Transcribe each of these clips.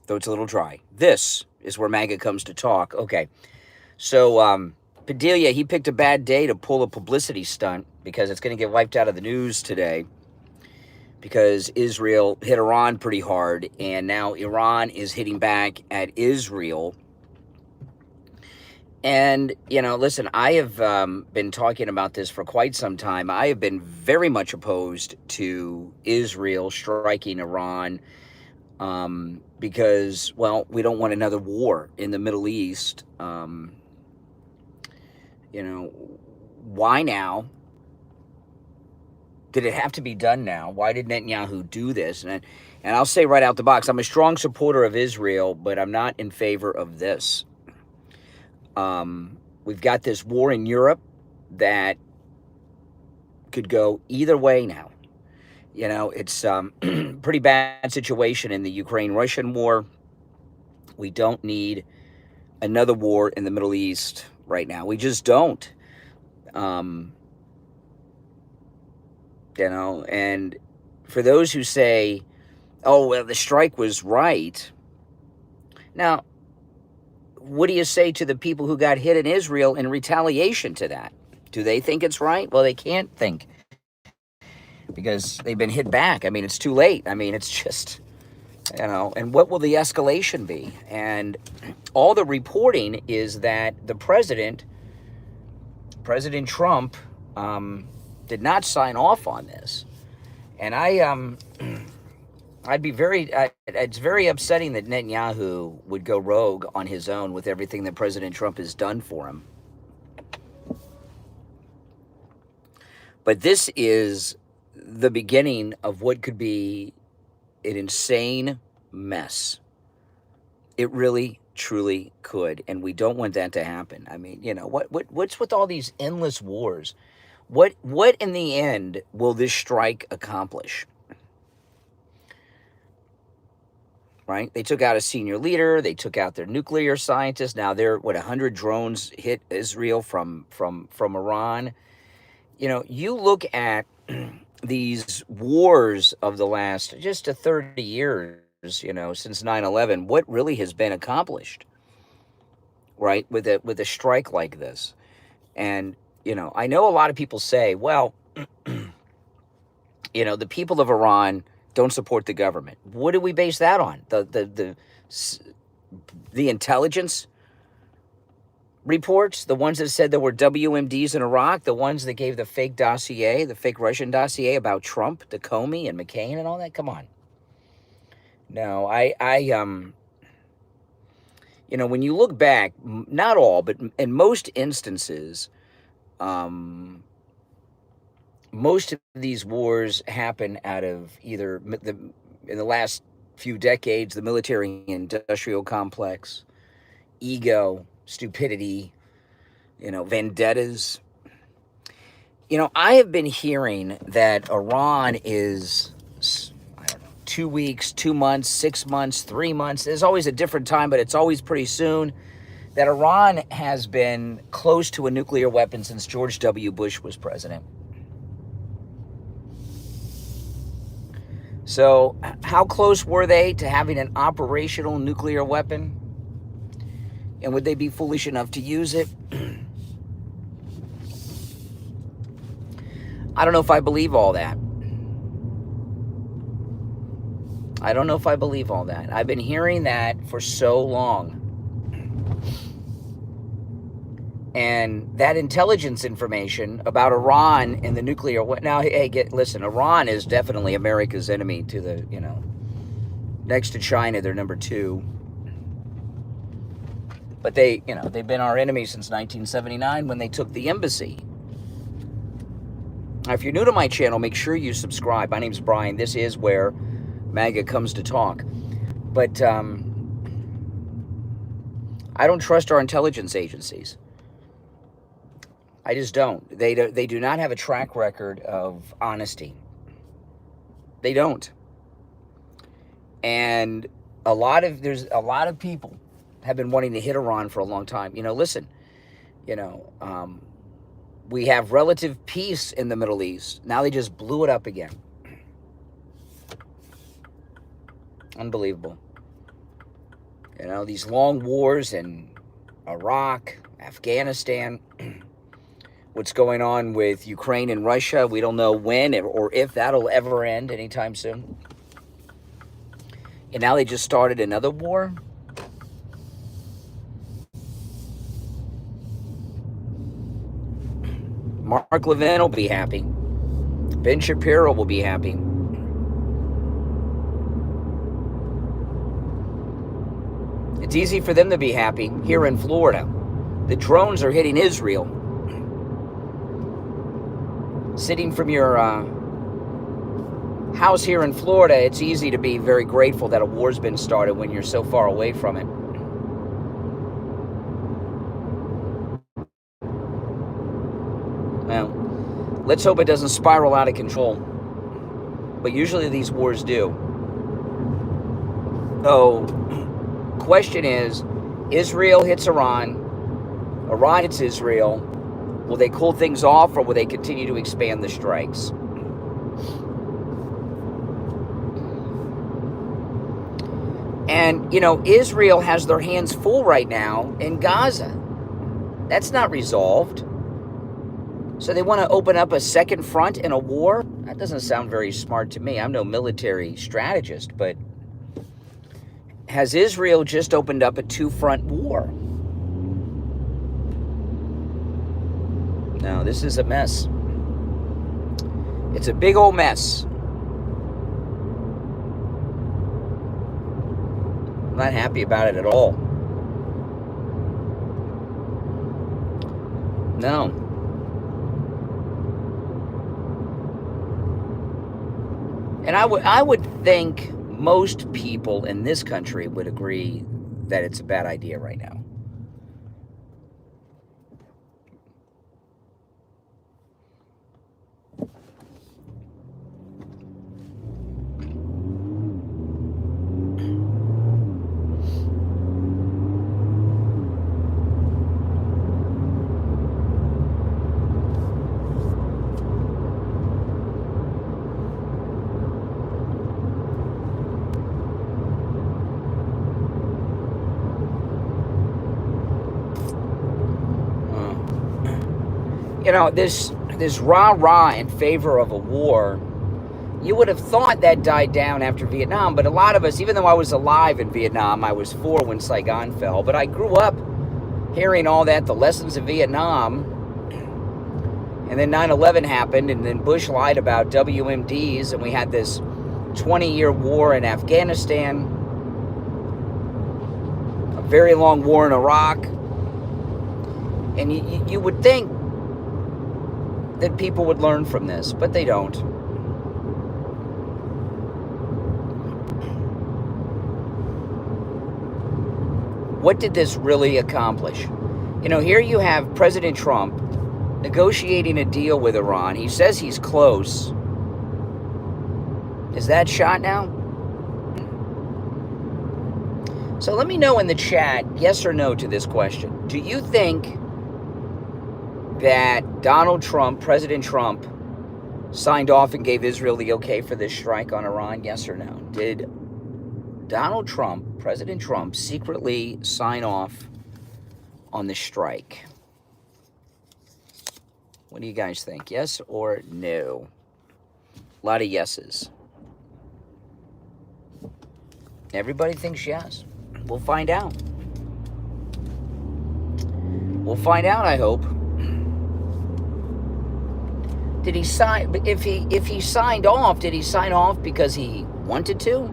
though it's a little dry. This is where MAGA comes to talk. Okay, so Padilla, he picked a bad day to pull a publicity stunt because it's going to get wiped out of the news today because Israel hit Iran pretty hard, and now Iran is hitting back at Israel. And, listen, I have been talking about this for quite some time. I have been very much opposed to Israel striking Iran because, well, we don't want another war in the Middle East. Why now? Did it have to be done now? Why did Netanyahu do this? And I'll say right out the box, I'm a strong supporter of Israel, but I'm not in favor of this. We've got this war in Europe that could go either way now. It's a pretty bad situation in the Ukraine-Russian war. We don't need another war in the Middle East right now. We just don't. And for those who say, oh, well, the strike was right. Now, what do you say to the people who got hit in Israel in retaliation to that? Do they think it's right? Well, they can't think because they've been hit back. I mean, it's too late. I mean, it's just, and what will the escalation be? And all the reporting is that the President Trump, did not sign off on this. And it's very upsetting that Netanyahu would go rogue on his own with everything that President Trump has done for him. But this is the beginning of what could be an insane mess. It really, truly could. And we don't want that to happen. I mean, what's with all these endless wars? What in the end will this strike accomplish? Right? They took out a senior leader. They took out their nuclear scientists. Now 100 drones hit Israel from Iran. You look at these wars of the last just 30 years, since 9/11, what really has been accomplished, right? With a strike like this. And, I know a lot of people say, well, the people of Iran don't support the government. What do we base that on? The intelligence reports, the ones that said there were WMDs in Iraq, the ones that gave the fake dossier, the fake Russian dossier about Trump, the Comey and McCain and all that. Come on. No, when you look back, not all, but in most instances, most of these wars happen out of either in the last few decades, the military-industrial complex, ego, stupidity, vendettas. I have been hearing that Iran is, 2 weeks, 2 months, 6 months, 3 months. There's always a different time, but it's always pretty soon. That Iran has been close to a nuclear weapon since George W. Bush was president. So how close were they to having an operational nuclear weapon? And would they be foolish enough to use it? I don't know if I believe all that. I've been hearing that for so long. And that intelligence information about Iran and the nuclear... Now, hey, listen, Iran is definitely America's enemy to the, next to China, they're number 2. But they've been our enemy since 1979 when they took the embassy. Now, if you're new to my channel, make sure you subscribe. My name's Brian. This is where MAGA comes to talk. But I don't trust our intelligence agencies. I just don't. They do not have a track record of honesty. They don't. And there's a lot of people have been wanting to hit Iran for a long time. Listen, we have relative peace in the Middle East. Now they just blew it up again. Unbelievable. You know, these long wars in Iraq, Afghanistan, what's going on with Ukraine and Russia. We don't know when or if that'll ever end anytime soon. And now they just started another war. Mark Levin will be happy. Ben Shapiro will be happy. It's easy for them to be happy here in Florida. The drones are hitting Israel. Sitting from your house here in Florida, it's easy to be very grateful that a war's been started when you're so far away from it. Well, let's hope it doesn't spiral out of control. But usually these wars do. So, question is, Israel hits Iran, Iran hits Israel. Will they cool things off, or will they continue to expand the strikes? And, you know, Israel has their hands full right now in Gaza. That's not resolved. So they want to open up a second front in a war? That doesn't sound very smart to me. I'm no military strategist, but has Israel just opened up a two-front war? No, this is a mess. It's a big old mess. I'm not happy about it at all. No. And I would think most people in this country would agree that it's a bad idea right now. You know, this rah-rah in favor of a war, you would have thought that died down after Vietnam, but a lot of us, even though I was alive in Vietnam, I was 4 when Saigon fell, but I grew up hearing all that, the lessons of Vietnam, and then 9/11 happened, and then Bush lied about WMDs, and we had this 20-year war in Afghanistan, a very long war in Iraq, and you would think that people would learn from this, but they don't. What did this really accomplish? You know, here you have President Trump negotiating a deal with Iran. He says he's close. Is that shot now? So let me know in the chat, yes or no to this question. Do you think that Donald Trump, President Trump, signed off and gave Israel the okay for this strike on Iran? Yes or no? Did Donald Trump, President Trump, secretly sign off on the strike? What do you guys think? Yes or no? A lot of yeses. Everybody thinks yes. We'll find out. We'll find out, I hope. Did he sign? If he signed off, did he sign off because he wanted to?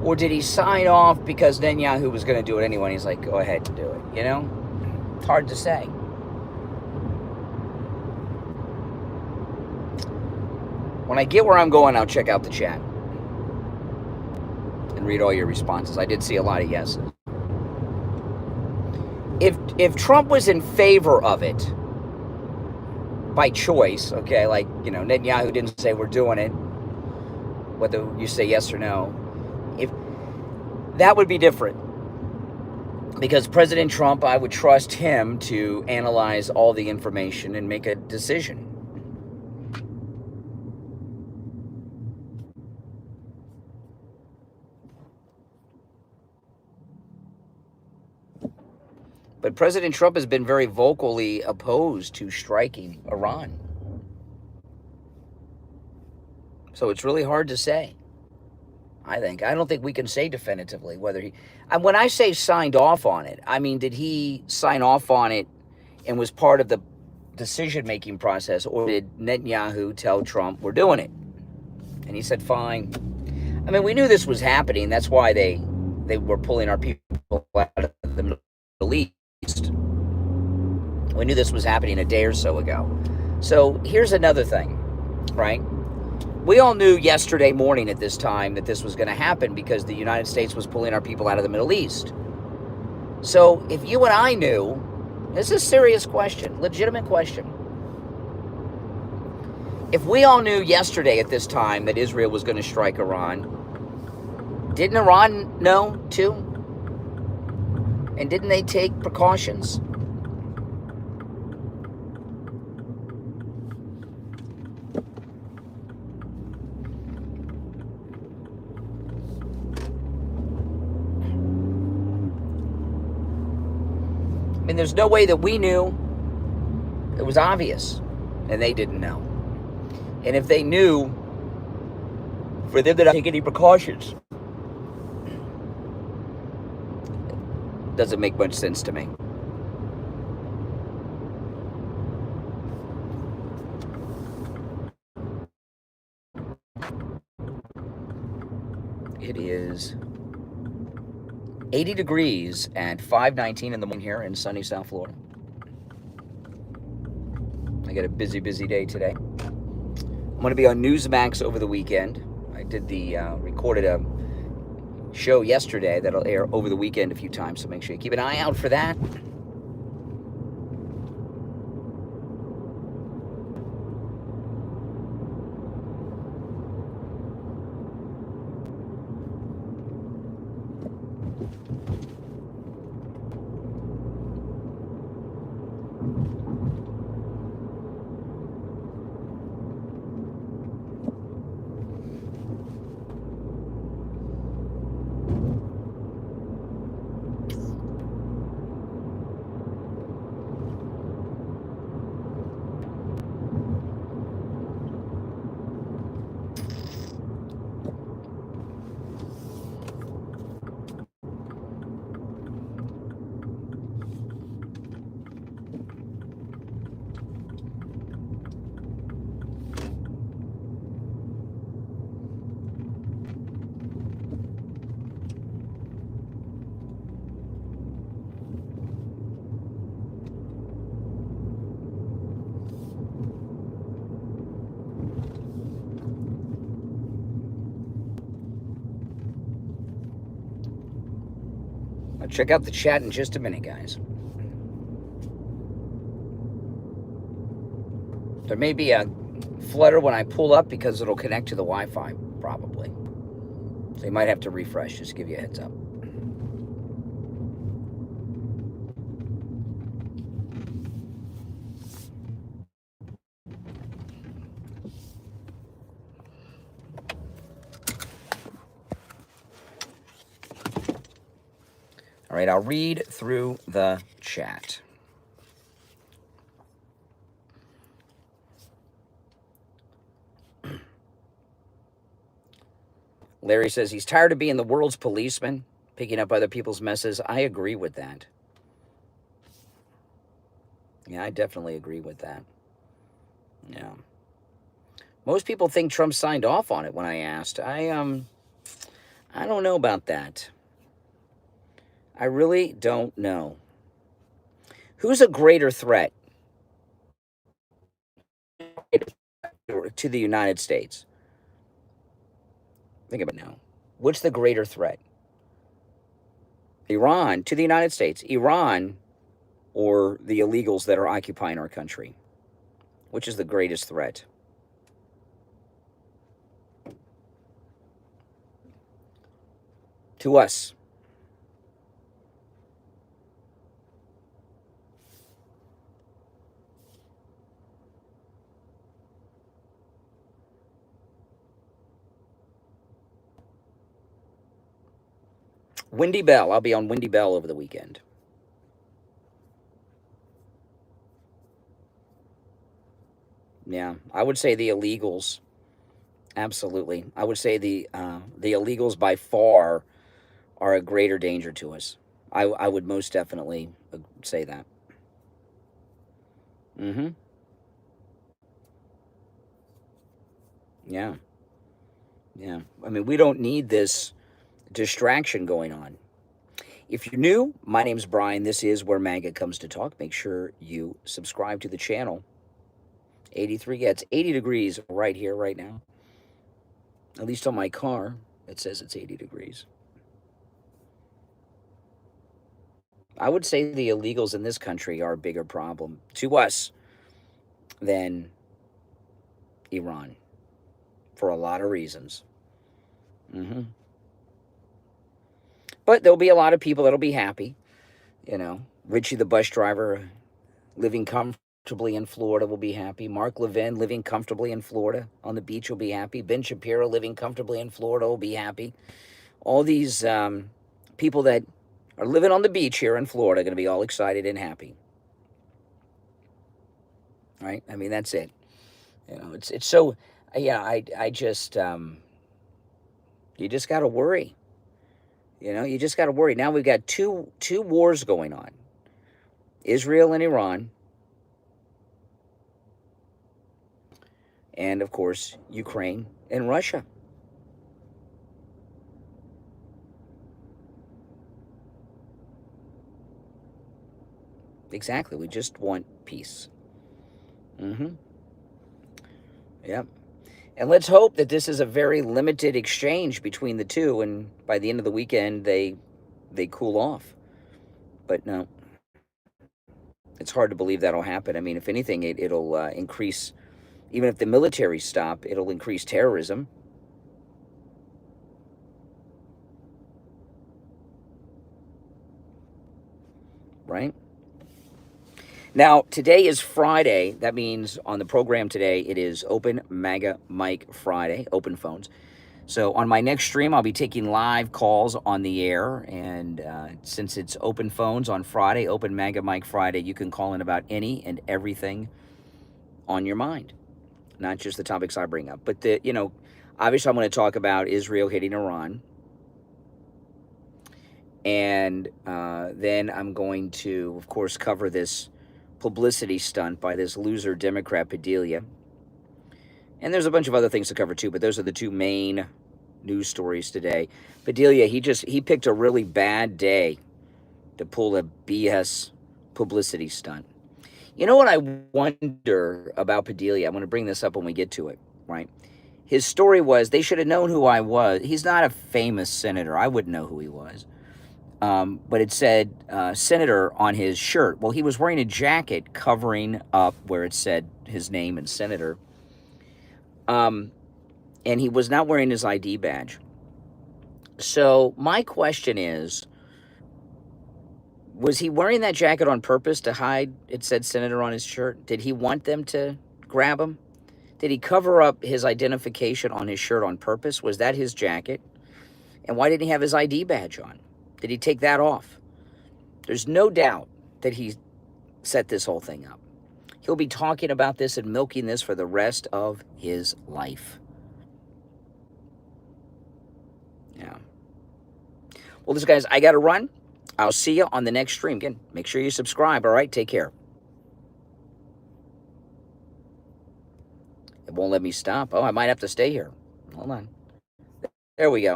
Or did he sign off because Netanyahu was going to do it anyway? And he's like, go ahead and do it. You know? It's hard to say. When I get where I'm going, I'll check out the chat and read all your responses. I did see a lot of yeses. If Trump was in favor of it, by choice, okay, like, you know, Netanyahu didn't say we're doing it, whether you say yes or no, if that would be different, because President Trump, I would trust him to analyze all the information and make a decision. But President Trump has been very vocally opposed to striking Iran. So it's really hard to say, I think. I don't think we can say definitively whether he... And when I say signed off on it, I mean, did he sign off on it and was part of the decision-making process, or did Netanyahu tell Trump, we're doing it? And he said, fine. I mean, we knew this was happening. That's why they were pulling our people out of the Middle East. We knew this was happening a day or so ago. So here's another thing, right? We all knew yesterday morning at this time that this was going to happen because the United States was pulling our people out of the Middle East. So if you and I knew, this is a serious question, legitimate question. If we all knew yesterday at this time that Israel was going to strike Iran, didn't Iran know too? And didn't they take precautions? I mean, there's no way that we knew. It was obvious, and they didn't know. And if they knew, for them to not take any precautions, doesn't make much sense to me. It is 80 degrees at 5:19 in the morning here in sunny South Florida. I got a busy day today. I'm going to be on Newsmax over the weekend. I did recorded a show yesterday that'll air over the weekend a few times, so make sure you keep an eye out for that. I'll check out the chat in just a minute, guys. There may be a flutter when I pull up because it'll connect to the Wi-Fi, probably. So you might have to refresh, just to give you a heads up. All right, I'll read through the chat. Larry says he's tired of being the world's policeman, picking up other people's messes. I agree with that. Yeah, I definitely agree with that. Yeah. Most people think Trump signed off on it when I asked. I don't know about that. I really don't know. Who's a greater threat to the United States? Think about it now. What's the greater threat? Iran to the United States, Iran, or the illegals that are occupying our country? Which is the greatest threat? To us. Windy Bell. I'll be on Windy Bell over the weekend. Yeah, I would say the illegals. Absolutely, I would say the illegals by far are a greater danger to us. I would most definitely say that. Mm-hmm. Yeah, yeah. I mean, we don't need this distraction going on. If you're new, my name's Brian. This is where MAGA comes to talk. Make sure you subscribe to the channel. 83, yeah, it's 80 degrees right here, right now. At least on my car, it says it's 80 degrees. I would say the illegals in this country are a bigger problem to us than Iran for a lot of reasons. Hmm. But there'll be a lot of people that'll be happy. You know, Richie the bus driver living comfortably in Florida will be happy. Mark Levin living comfortably in Florida on the beach will be happy. Ben Shapiro living comfortably in Florida will be happy. All these people that are living on the beach here in Florida are going to be all excited and happy. Right? I mean, that's it. You know, it's so, yeah, I just, you just got to worry. You know, you just got to worry. Now we've got two wars going on, Israel and Iran, and of course, Ukraine and Russia. Exactly. We just want peace. Mm-hmm. Yep. And let's hope that this is a very limited exchange between the two, and by the end of the weekend, they cool off. But no, it's hard to believe that'll happen. I mean, if anything, it'll increase. Even if the military stop, it'll increase terrorism. Right? Now, today is Friday. That means on the program today, it is Open MAGA Mike Friday, open phones. So on my next stream, I'll be taking live calls on the air. And since it's open phones on Friday, Open MAGA Mike Friday, you can call in about any and everything on your mind, not just the topics I bring up. But, obviously I'm going to talk about Israel hitting Iran. And then I'm going to, of course, cover this publicity stunt by this loser Democrat Padilla. And there's a bunch of other things to cover too, but those are the two main news stories today. Padilla, he picked a really bad day to pull a BS publicity stunt. You know what I wonder about Padilla? I'm going to bring this up when we get to it, right? His story was they should have known who I was. He's not a famous senator. I wouldn't know who he was. But it said senator on his shirt. Well, he was wearing a jacket covering up where it said his name and senator. And he was not wearing his ID badge. So my question is, was he wearing that jacket on purpose to hide it said senator on his shirt? Did he want them to grab him? Did he cover up his identification on his shirt on purpose? Was that his jacket? And why didn't he have his ID badge on? Did he take that off? There's no doubt that he set this whole thing up. He'll be talking about this and milking this for the rest of his life. Yeah. Well, listen, guys, I got to run. I'll see you on the next stream. Again, make sure you subscribe, all right? Take care. It won't let me stop. Oh, I might have to stay here. Hold on. There we go.